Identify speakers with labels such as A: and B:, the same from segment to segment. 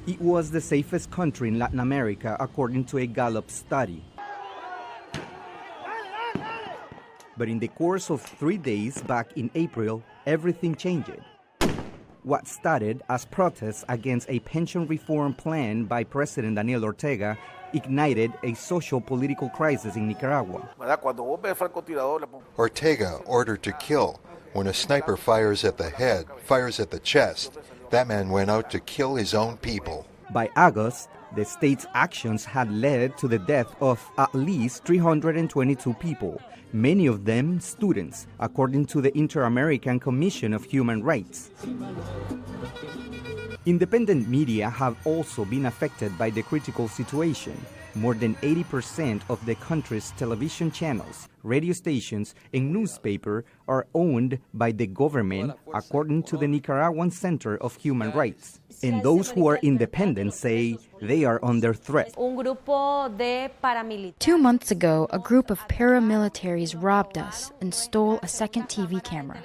A: It was the safest country in Latin America, according to a Gallup study. But in the course of 3 days back in April, everything changed. What started as protests against a pension reform plan by President Daniel Ortega ignited a social-political crisis in Nicaragua.
B: Ortega ordered to kill. When a sniper fires at the head, fires at the chest, that man went out to kill his own people.
A: By August, the state's actions had led to the death of at least 322 people, many of them students, according to the Inter-American Commission of Human Rights. Independent media have also been affected by the critical situation. More than 80% of the country's television channels, radio stations, and newspaper are owned by the government, according to the Nicaraguan Center of Human Rights. And those who are independent say they are under threat.
C: 2 months ago, a group of paramilitaries robbed us and stole a second TV camera.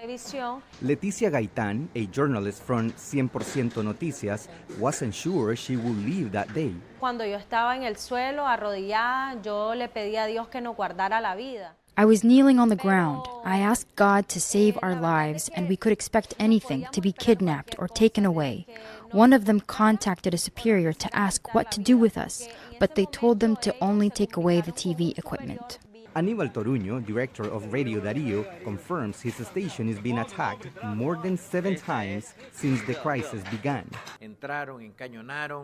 A: Leticia Gaitan, a journalist from 100% Noticias, wasn't sure she would leave that day.
D: Cuando yo estaba en el suelo, arrodillada, yo le pedí a Dios que nos guardara la vida.
C: I was kneeling on the ground. I asked God to save our lives, and we could expect anything, to be kidnapped or taken away. One of them contacted a superior to ask what to do with us, but they told them to only take away the TV equipment.
A: Aníbal Toruño, director of Radio Darío, confirms his station is being attacked more than 7 times since the crisis began.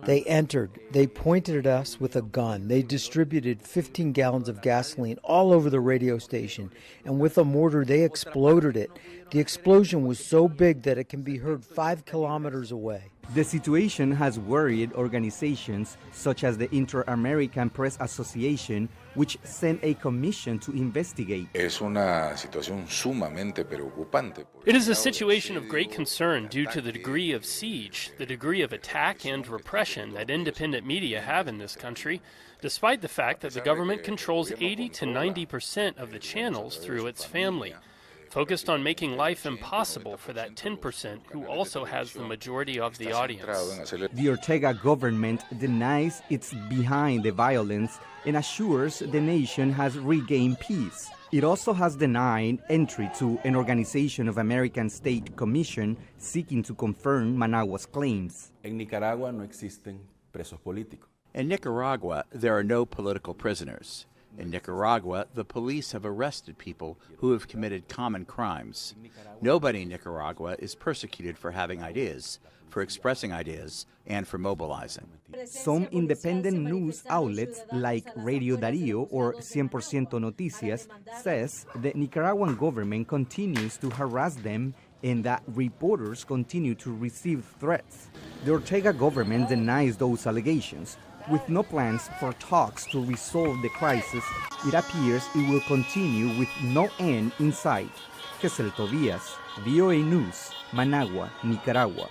E: They entered. They pointed at us with a gun. They distributed 15 gallons of gasoline all over the radio station, and with a mortar they exploded it. The explosion was so big that it can be heard 5 kilometers away.
A: The situation has worried organizations such as the Inter-American Press Association, which sent a commission to investigate.
F: It is
G: a situation of great concern due to the degree of siege, the degree of attack and repression that independent media have in this country, despite the fact that the government controls 80 to 90% of the channels through its family, focused on making life impossible for that 10% who also has the majority of the audience.
A: The Ortega government denies it's behind the violence and assures the nation has regained peace. It also has denied entry to an Organization of American States Commission seeking to confirm Managua's claims.
H: En Nicaragua no existen presos políticos.
I: In Nicaragua, there are no political prisoners. In Nicaragua, the police have arrested people who have committed common crimes. Nobody in Nicaragua is persecuted for having ideas, for expressing ideas, and for mobilizing.
A: Some independent news outlets like Radio Darío or 100% Noticias says the Nicaraguan government continues to harass them and that reporters continue to receive threats. The Ortega government denies those allegations. With no plans for talks to resolve the crisis, it appears it will continue with no end in sight. Gesell, Tobias, VOA News, Managua, Nicaragua.